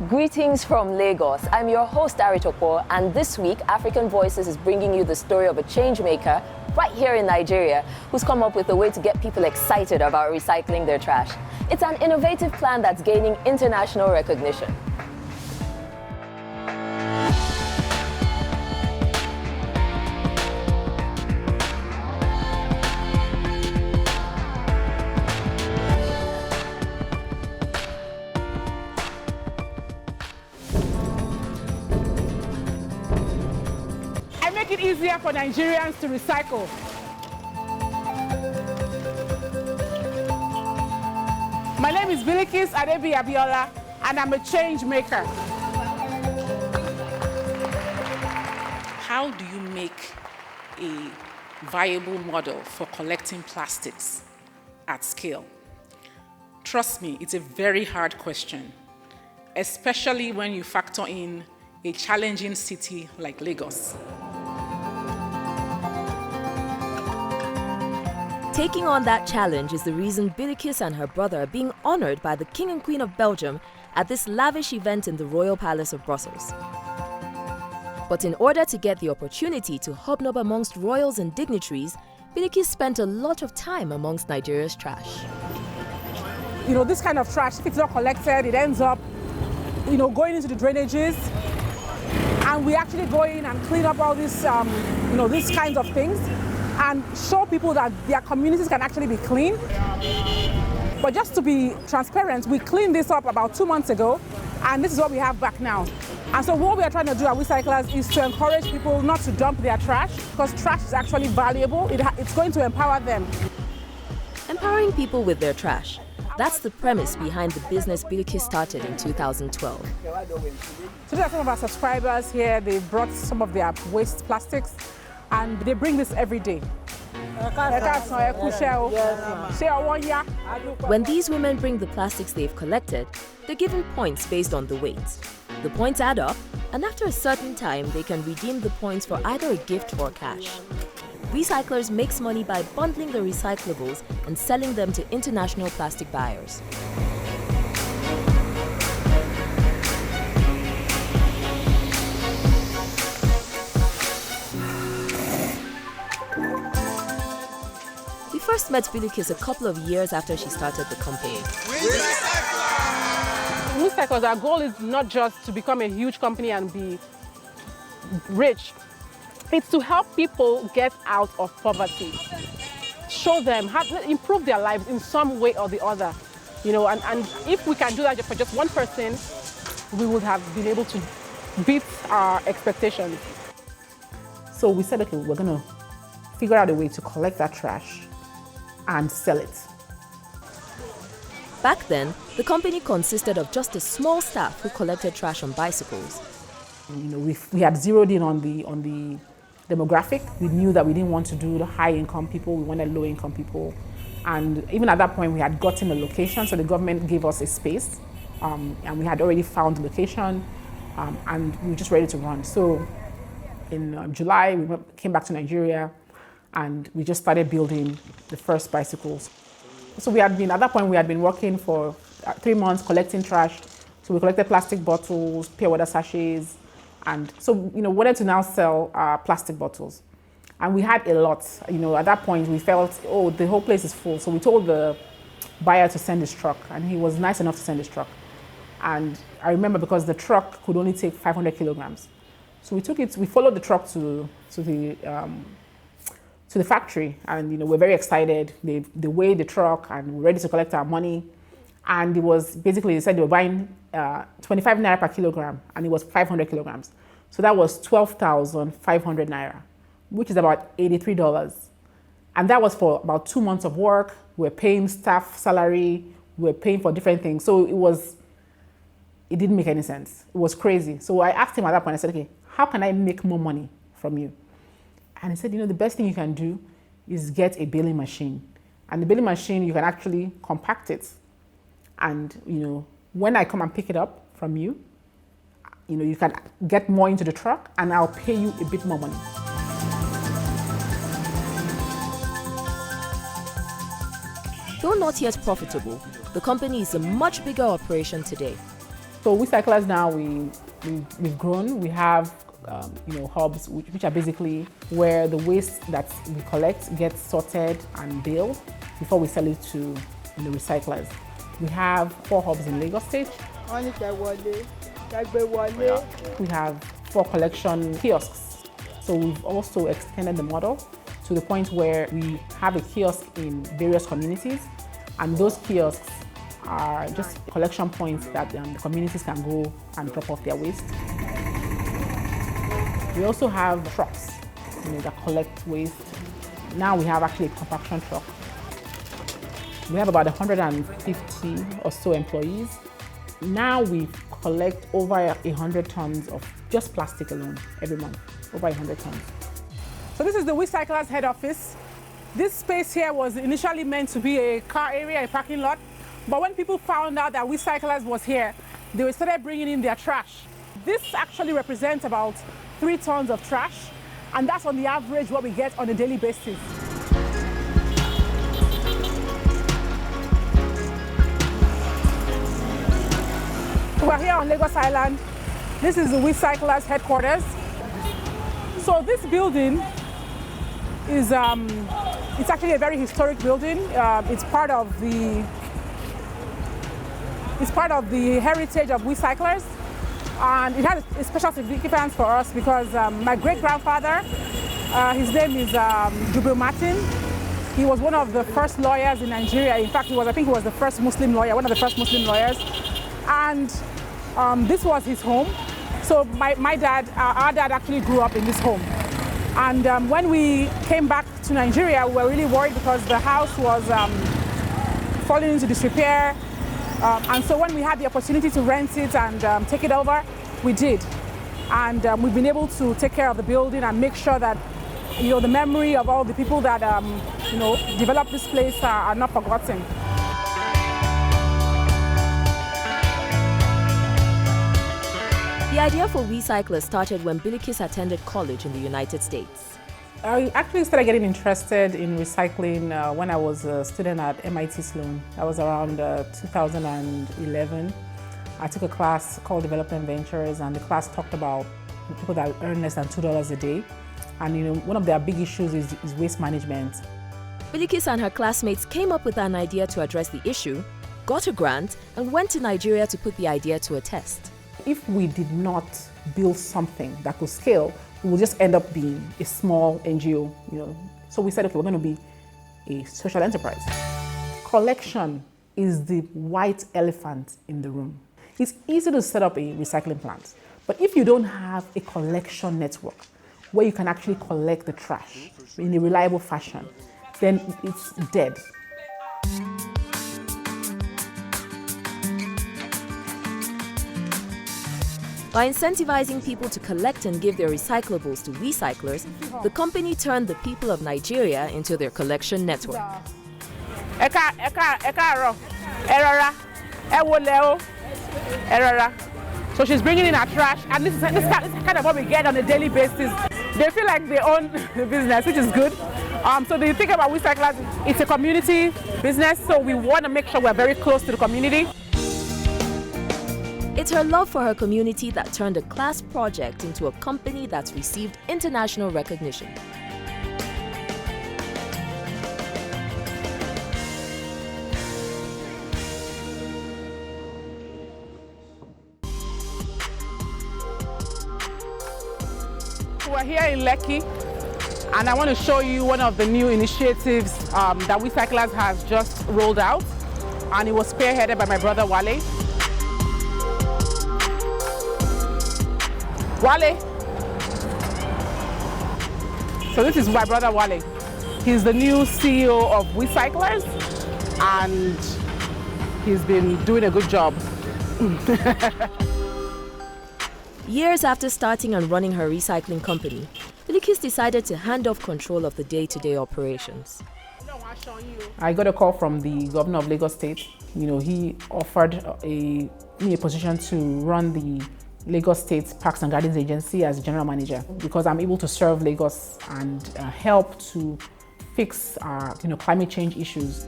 Greetings from Lagos. I'm your host, Aritokpo, and this week, African Voices is bringing you the story of a changemaker right here in Nigeria who's come up with a way to get people excited about recycling their trash. It's an innovative plan that's gaining international recognition. Make it easier for Nigerians to recycle. My name is Bilikiss Adebiyi Abiola, and I'm a change maker. How do you make a viable model for collecting plastics at scale? Trust me, it's a very hard question, especially when you factor in a challenging city like Lagos. Taking on that challenge is the reason Bilikiss and her brother are being honored by the King and Queen of Belgium at this lavish event in the Royal Palace of Brussels. But in order to get the opportunity to hobnob amongst royals and dignitaries, Bilikiss spent a lot of time amongst Nigeria's trash. You know, this kind of trash, if it's not collected, it ends up, going into the drainages. And we actually go in and clean up all these, these kinds of things, and show people that their communities can actually be clean. But just to be transparent, we cleaned this up about 2 months ago, and this is what we have back now. And so what we are trying to do at Wecyclers is to encourage people not to dump their trash, because trash is actually valuable. It's going to empower them. Empowering people with their trash. That's the premise behind the business Bilikiss started in 2012. So there are some of our subscribers here. They brought some of their waste plastics, and they bring this every day. When these women bring the plastics they've collected, they're given points based on the weight. The points add up, and after a certain time, they can redeem the points for either a gift or cash. Wecyclers makes money by bundling the recyclables and selling them to international plastic buyers. We first met Bilikiss a couple of years after she started the company. Wecyclers, our goal is not just to become a huge company and be rich. It's to help people get out of poverty, show them how to improve their lives in some way or the other. And if we can do that for just one person, we would have been able to beat our expectations. So we said, okay, we're going to figure out a way to collect that trash and sell it. Back then, the company consisted of just a small staff who collected trash on bicycles. We had zeroed in on the demographic. We knew that we didn't want to do the high-income people. We wanted low-income people. And even at that point, we had gotten a location. So the government gave us a space. And we had already found the location. And we were just ready to run. So in July, we came back to Nigeria. And we just started building the first bicycles. So at that point, we had been working for 3 months collecting trash. So we collected plastic bottles, pure water sachets. And so, wanted to now sell plastic bottles. And we had a lot. At that point, we felt, the whole place is full. So we told the buyer to send his truck, and he was nice enough to send his truck. And I remember because the truck could only take 500 kilograms. So we followed the truck to the factory, and we're very excited. They weighed the truck, and we're ready to collect our money. And it was basically, they said they were buying 25 naira per kilogram, and it was 500 kilograms. So that was 12,500 naira, which is about $83. And that was for about 2 months of work. We were paying staff salary, we were paying for different things. So it didn't make any sense. It was crazy. So I asked him at that point, I said, okay, how can I make more money from you? And he said, the best thing you can do is get a baling machine. And the baling machine, you can actually compact it. And, when I come and pick it up from you, you can get more into the truck, and I'll pay you a bit more money. Though not yet profitable, the company is a much bigger operation today. So Wecyclers now, we've grown. We have hubs which are basically where the waste that we collect gets sorted and baled before we sell it to recyclers. We have 4 hubs in Lagos State. We have 4 collection kiosks. So we've also extended the model to the point where we have a kiosk in various communities, and those kiosks are just collection points that the communities can go and drop off their waste. We also have trucks that collect waste. Now we have actually a compaction truck. We have about 150 or so employees. Now we collect over 100 tons of just plastic alone every month, over 100 tons. So this is the Wecyclers head office. This space here was initially meant to be a car area, a parking lot. But when people found out that Wecyclers was here, they started bringing in their trash. This actually represents about 3 tons of trash, and that's on the average what we get on a daily basis. We're here on Lagos Island. This is the Wecyclers headquarters. So this building is it's actually a very historic building. It's part of the heritage of Wecyclers, and it has a special significance for us because my great-grandfather, his name is Martin. He was one of the first lawyers in Nigeria. In fact, I think he was the first Muslim lawyer, one of the first Muslim lawyers. And this was his home. So my dad, our dad actually grew up in this home. And when we came back to Nigeria, we were really worried because the house was falling into disrepair. And so when we had the opportunity to rent it and take it over, we did. And we've been able to take care of the building and make sure that the memory of all the people that developed this place are not forgotten. The idea for Wecycler started when Bilikiss attended college in the United States. I actually started getting interested in recycling when I was a student at MIT Sloan. That was around 2011. I took a class called Development Ventures, and the class talked about people that earn less than $2 a day. And one of their big issues is waste management. Bilikiss and her classmates came up with an idea to address the issue, got a grant, and went to Nigeria to put the idea to a test. If we did not build something that could scale, we would just end up being a small NGO, So we said, okay, we're going to be a social enterprise. Collection is the white elephant in the room. It's easy to set up a recycling plant, but if you don't have a collection network where you can actually collect the trash in a reliable fashion, then it's dead. By incentivizing people to collect and give their recyclables to Wecyclers, the company turned the people of Nigeria into their collection network. So she's bringing in our trash, and this is kind of what we get on a daily basis. They feel like they own the business, which is good. So the thing about Wecyclers, it's a community business, so we want to make sure we're very close to the community. It's her love for her community that turned a class project into a company that's received international recognition. We're here in Lekki, and I want to show you one of the new initiatives that Wecyclers has just rolled out, and it was spearheaded by my brother Wale. Wale. So this is my brother Wale. He's the new CEO of Wecyclers, and he's been doing a good job. Years after starting and running her recycling company, Bilikiss decided to hand off control of the day-to-day operations. I got a call from the governor of Lagos State. He offered me a position to run the Lagos State Parks and Gardens Agency as general manager, because I'm able to serve Lagos and help to fix our climate change issues.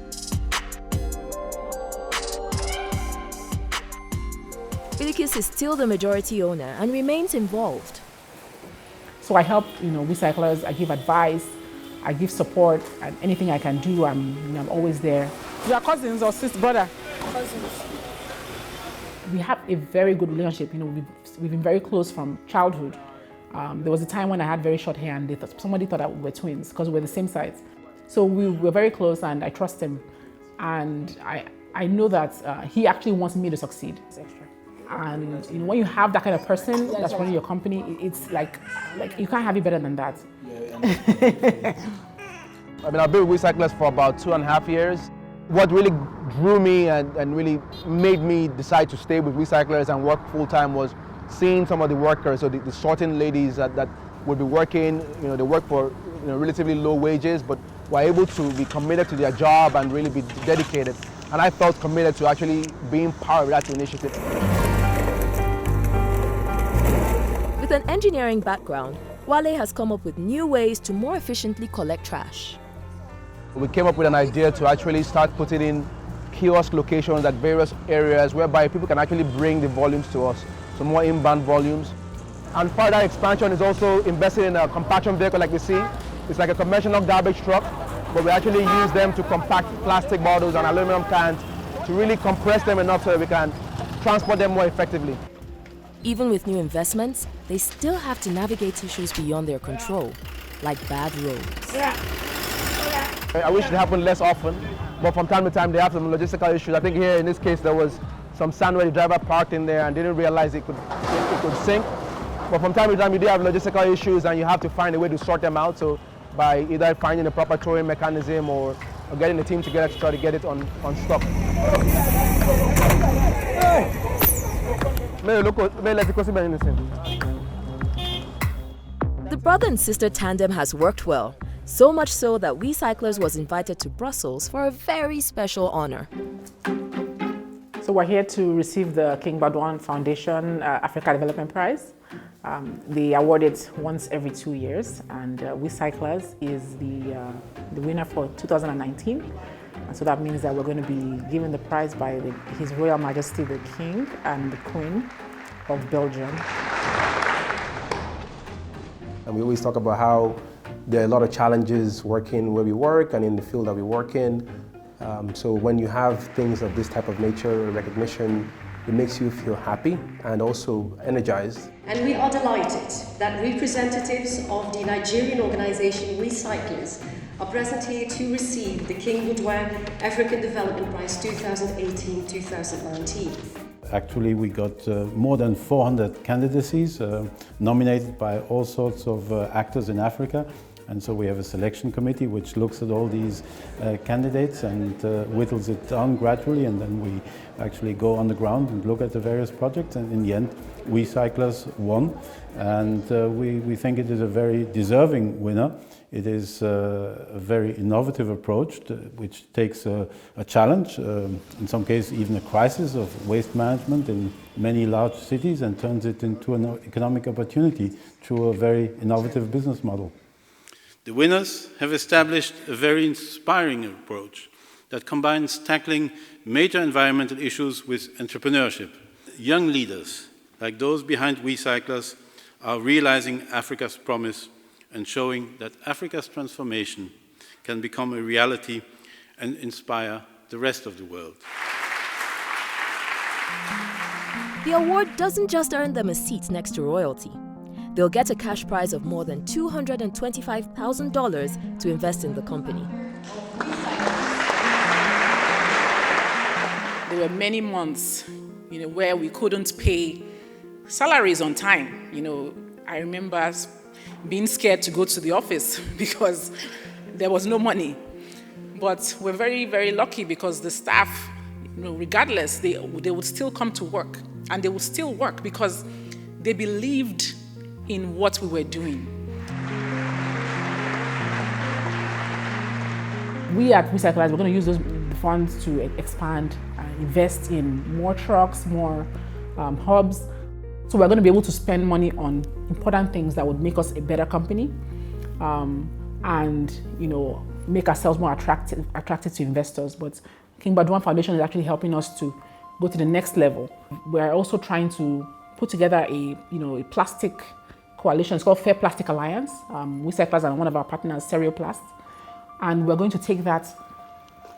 Bilikiss is still the majority owner and remains involved. So I help, Wecyclers, I give advice, I give support, and anything I can do, I'm always there. You are cousins or brother? Cousins. We have a very good relationship. We've been very close from childhood. There was a time when I had very short hair and somebody thought that we were twins because we were the same size. So we were very close and I trust him. And I know that he actually wants me to succeed. And when you have that kind of person that's running your company, it's like you can't have it better than that. I've been with Wecyclers for about 2.5 years. What really drew me and really made me decide to stay with Wecyclers and work full-time was seeing some of the workers, so the sorting ladies that would be working, they work for relatively low wages, but were able to be committed to their job and really be dedicated. And I felt committed to actually being part of that initiative. With an engineering background, Wale has come up with new ways to more efficiently collect trash. We came up with an idea to actually start putting in kiosk locations at various areas whereby people can actually bring the volumes to us, so more inbound volumes. And part of that expansion is also investing in a compaction vehicle like we see. It's like a conventional garbage truck, but we actually use them to compact plastic bottles and aluminum cans to really compress them enough so that we can transport them more effectively. Even with new investments, they still have to navigate issues beyond their control, like bad roads. I wish it happened less often, but from time to time they have some logistical issues. I think here in this case there was some sand where the driver parked in there and didn't realize it could sink. But from time to time you do have logistical issues and you have to find a way to sort them out. So by either finding a proper towing mechanism or getting the team together to try to get it on stock. The brother and sister tandem has worked well, so much so that Wecyclers was invited to Brussels for a very special honor. So we're here to receive the King Baldwin Foundation Africa Development Prize. They award it once every 2 years, and Wecyclers is the winner for 2019. And so that means that we're going to be given the prize by His Royal Majesty the King and the Queen of Belgium. And we always talk about how there are a lot of challenges working where we work and in the field that we work in. So when you have things of this type of nature, recognition, it makes you feel happy and also energized. And we are delighted that representatives of the Nigerian organization Wecyclers are present here to receive the King Baldwin African Development Prize 2018-2019. Actually, we got more than 400 candidacies nominated by all sorts of actors in Africa. And so we have a selection committee which looks at all these candidates and whittles it down gradually, and then we actually go on the ground and look at the various projects, and in the end Wecyclers won, and we think it is a very deserving winner. It is a very innovative approach which takes a challenge, in some cases even a crisis of waste management in many large cities, and turns it into an economic opportunity through a very innovative business model. The winners have established a very inspiring approach that combines tackling major environmental issues with entrepreneurship. Young leaders, like those behind Wecyclers, are realizing Africa's promise and showing that Africa's transformation can become a reality and inspire the rest of the world. The award doesn't just earn them a seat next to royalty. They'll get a cash prize of more than $225,000 to invest in the company. There were many months, where we couldn't pay salaries on time. I remember being scared to go to the office because there was no money. But we're very, very lucky because the staff, regardless, they would still come to work, and they would still work because they believed in what we were doing. We at Wecyclers, we're going to use those funds to expand, invest in more trucks, more hubs. So we're going to be able to spend money on important things that would make us a better company, and make ourselves more attractive to investors. But King Baldwin Foundation is actually helping us to go to the next level. We're also trying to put together a plastic coalition. It's called Fair Plastic Alliance. Wecyclers and one of our partners, Stereoplast. And we're going to take that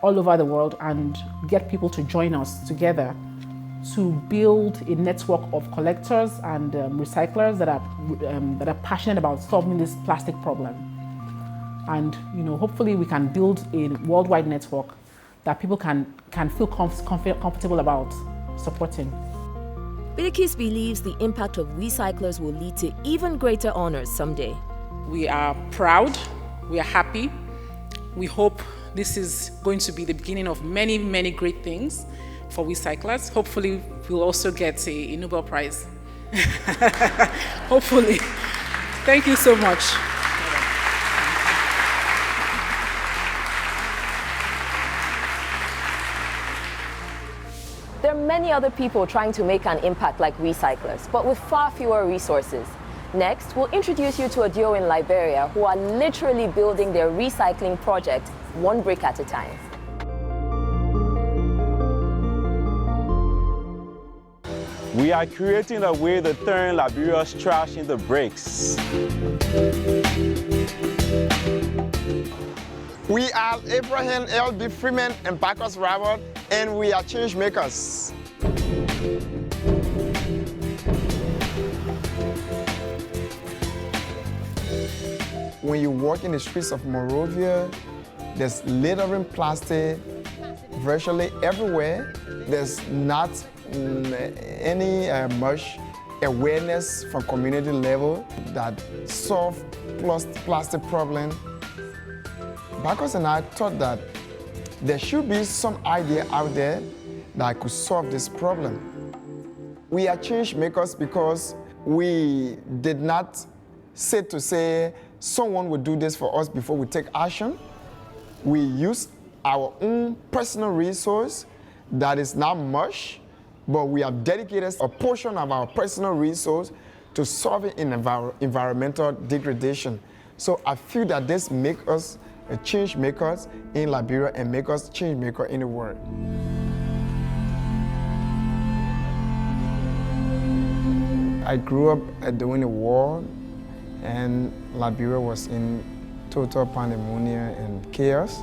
all over the world and get people to join us together to build a network of collectors and recyclers that are passionate about solving this plastic problem. And hopefully we can build a worldwide network that people can feel comfortable about supporting. Bilikiss believes the impact of Wecyclers will lead to even greater honors someday. We are proud, we are happy. We hope this is going to be the beginning of many, many great things for Wecyclers. Hopefully, we'll also get a Nobel Prize. Hopefully. Thank you so much. There are many other people trying to make an impact like Wecyclers, but with far fewer resources. Next, we'll introduce you to a duo in Liberia who are literally building their recycling project one brick at a time. We are creating a way to turn Liberia's trash into bricks. We are Abraham L.B. Freeman and Bacchus Robert, and we are Changemakers. When you walk in the streets of Monrovia, there's littering plastic virtually everywhere. There's not any much awareness from community level that solve plastic problem. Bacchus and I thought that there should be some idea out there that could solve this problem. We are Changemakers because we did not say someone would do this for us before we take action. We use our own personal resource that is not much, but we have dedicated a portion of our personal resource to solving environmental degradation. So I feel that this makes us a change makers in Liberia and make us change maker in the world. I grew up during the war, and Liberia was in total pandemonium and chaos.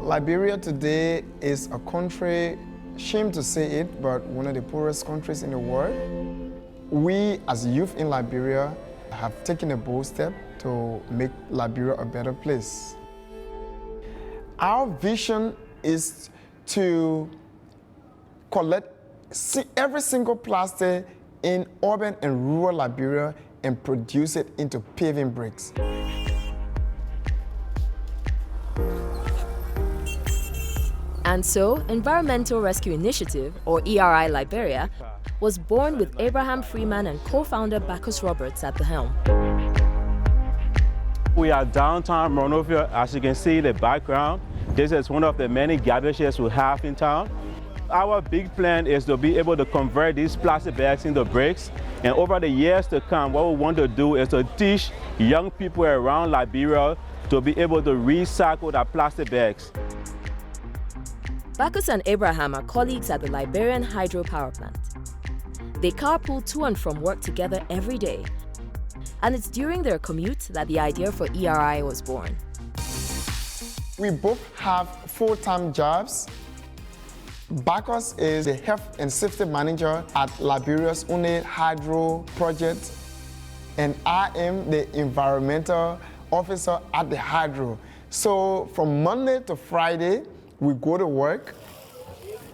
Liberia today is a country, shame to say it, but one of the poorest countries in the world. We, as youth in Liberia, have taken a bold step to make Liberia a better place. Our vision is to collect every single plastic in urban and rural Liberia and produce it into paving bricks. And so, Environmental Rescue Initiative, or ERI Liberia, was born with Abraham Freeman and co-founder Bacchus Roberts at the helm. We are downtown Monrovia. As you can see in the background, this is one of the many garbages we have in town. Our big plan is to be able to convert these plastic bags into bricks. And over the years to come, what we want to do is to teach young people around Liberia to be able to recycle their plastic bags. Bacchus and Abraham are colleagues at the Liberian hydropower plant. They carpool to and from work together every day. And it's during their commute that the idea for ERI was born. We both have full-time jobs. Bacchus is the health and safety manager at Liberia's only hydro project, and I am the environmental officer at the hydro. So from Monday to Friday, we go to work.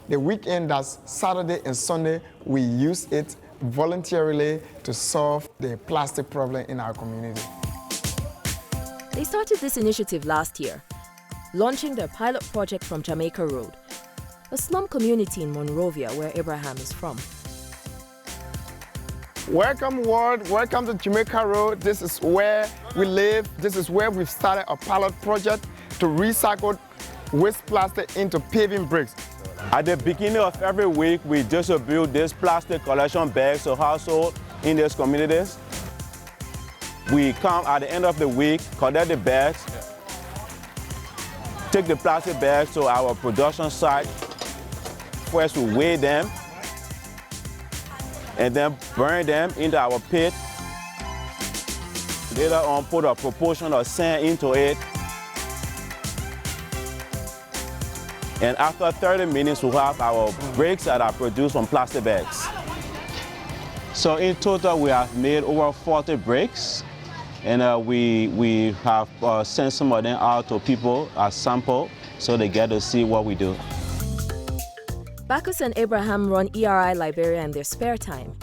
The weekend, that's Saturday and Sunday, we use it voluntarily to solve the plastic problem in our community. They started this initiative last year, launching their pilot project from Jamaica Road, a slum community in Monrovia where Abraham is from. Welcome world, welcome to Jamaica Road. This is where we live. This is where we've started a pilot project to recycle waste plastic into paving bricks. At the beginning of every week, we distribute these plastic collection bags to households in these communities. We come at the end of the week, collect the bags, take the plastic bags to our production site, First, we weigh them and then burn them into our pit. Later on, put a proportion of sand into it. And after 30 minutes, we'll have our bricks that are produced from plastic bags. So in total, we have made over 40 bricks. And we have sent some of them out to people as sample so they get to see what we do. Bacchus and Abraham run ERI Liberia in their spare time,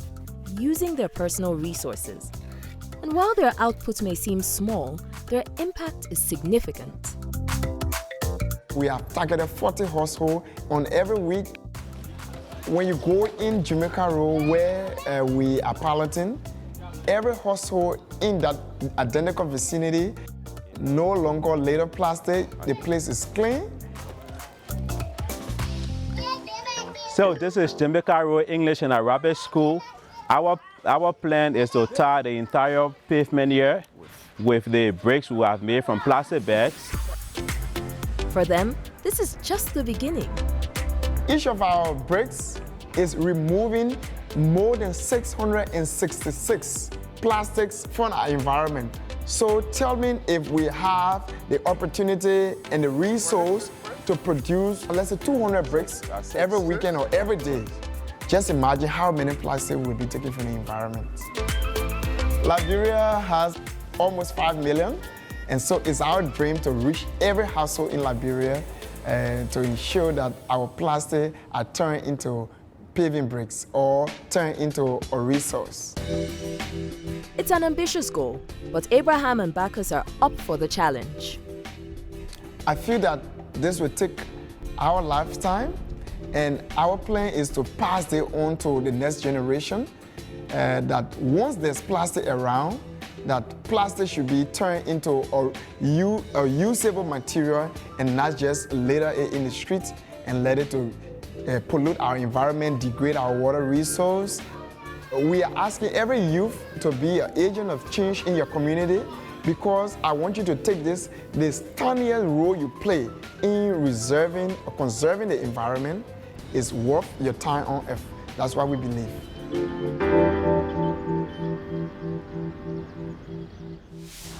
using their personal resources. And while their output may seem small, their impact is significant. We have targeted 40 households on every week. When you go in Jamaica Road where we are piloting, every household in that identical vicinity no longer litter plastic. The place is clean. So this is Jamaica Road English and Arabic School. Our plan is to tar the entire pavement here with the bricks we have made from plastic bags. For them, this is just the beginning. Each of our bricks is removing more than 666 plastics from our environment. So tell me if we have the opportunity and the resource to produce, let's say, 200 bricks every weekend or every day. Just imagine how many plastics we'll be taking from the environment. Liberia has almost 5 million, and so it's our dream to reach every household in Liberia to ensure that our plastic are turned into paving bricks or turned into a resource. It's an ambitious goal, but Abraham and Bacchus are up for the challenge. I feel that this will take our lifetime, and our plan is to pass it on to the next generation, that once there's plastic around, that plastic should be turned into a usable material and not just litter it in the streets and let it to pollute our environment, degrade our water resource. We are asking every youth to be an agent of change in your community, because I want you to take this 10-year role you play in reserving or conserving the environment is worth your time on earth. That's what we believe.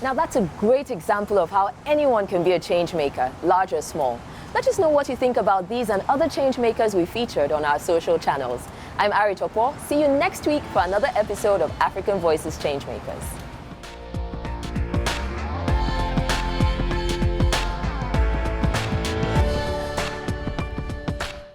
Now that's a great example of how anyone can be a change maker, large or small. Let us know what you think about these and other change makers we featured on our social channels. I'm Ari Tokwo. See you next week for another episode of African Voices Changemakers.